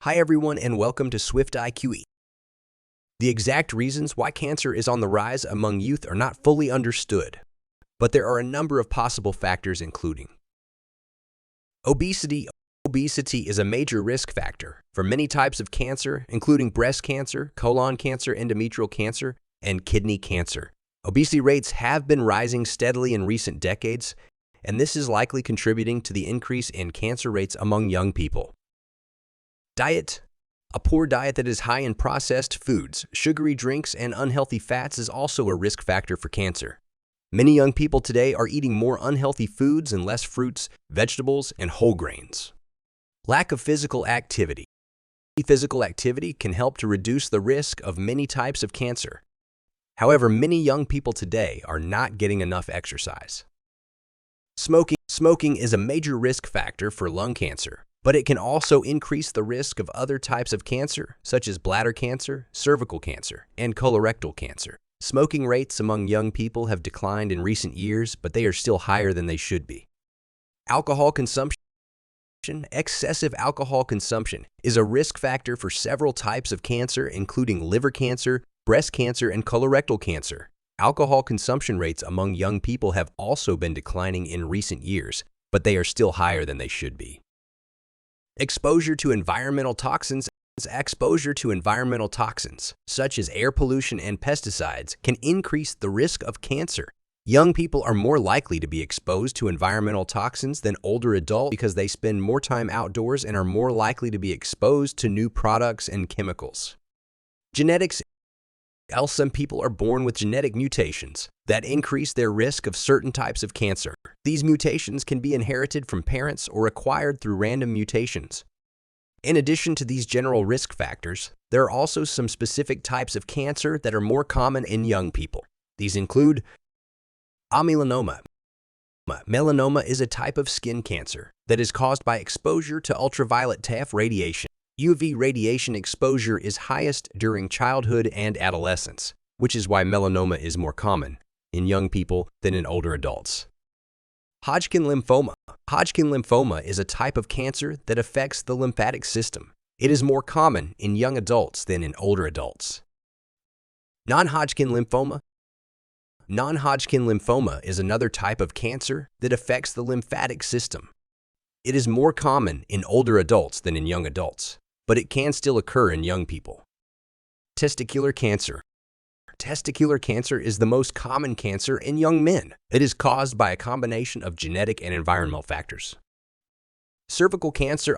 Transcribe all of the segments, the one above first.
Hi everyone and welcome to Swift IQE. The exact reasons why cancer is on the rise among youth are not fully understood, but there are a number of possible factors including obesity. Obesity is a major risk factor for many types of cancer, including breast cancer, colon cancer, endometrial cancer, and kidney cancer. Obesity rates have been rising steadily in recent decades, and this is likely contributing to the increase in cancer rates among young people. Diet. A poor diet that is high in processed foods, sugary drinks, and unhealthy fats is also a risk factor for cancer. Many young people today are eating more unhealthy foods and less fruits, vegetables, and whole grains. Lack of physical activity. Physical activity can help to reduce the risk of many types of cancer. However, many young people today are not getting enough exercise. Smoking. Smoking is a major risk factor for lung cancer, but it can also increase the risk of other types of cancer, such as bladder cancer, cervical cancer, and colorectal cancer. Smoking rates among young people have declined in recent years, but they are still higher than they should be. Alcohol consumption. Excessive alcohol consumption is a risk factor for several types of cancer, including liver cancer, breast cancer, and colorectal cancer. Alcohol consumption rates among young people have also been declining in recent years, but they are still higher than they should be. Exposure to environmental toxins. Exposure to environmental toxins, such as air pollution and pesticides, can increase the risk of cancer. Young people are more likely to be exposed to environmental toxins than older adults because they spend more time outdoors and are more likely to be exposed to new products and chemicals. Genetics. Some people are born with genetic mutations that increase their risk of certain types of cancer. These mutations can be inherited from parents or acquired through random mutations. In addition to these general risk factors, there are also some specific types of cancer that are more common in young people. These include melanoma. Melanoma is a type of skin cancer that is caused by exposure to ultraviolet TAF radiation. UV radiation exposure is highest during childhood and adolescence, which is why melanoma is more common in young people than in older adults. Hodgkin lymphoma. Hodgkin lymphoma is a type of cancer that affects the lymphatic system. It is more common in young adults than in older adults. Non-Hodgkin lymphoma. Non-Hodgkin lymphoma is another type of cancer that affects the lymphatic system. It is more common in older adults than in young adults, but it can still occur in young people. Testicular cancer. Testicular cancer is the most common cancer in young men. It is caused by a combination of genetic and environmental factors. Cervical cancer.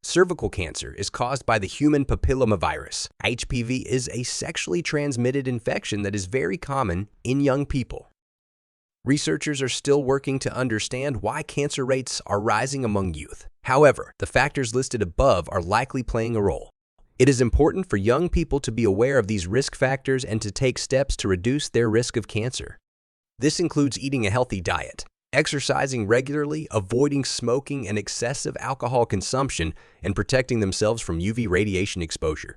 Cervical cancer is caused by the human papillomavirus. HPV is a sexually transmitted infection that is very common in young people. Researchers are still working to understand why cancer rates are rising among youth. However, the factors listed above are likely playing a role. It is important for young people to be aware of these risk factors and to take steps to reduce their risk of cancer. This includes eating a healthy diet, exercising regularly, avoiding smoking and excessive alcohol consumption, and protecting themselves from UV radiation exposure.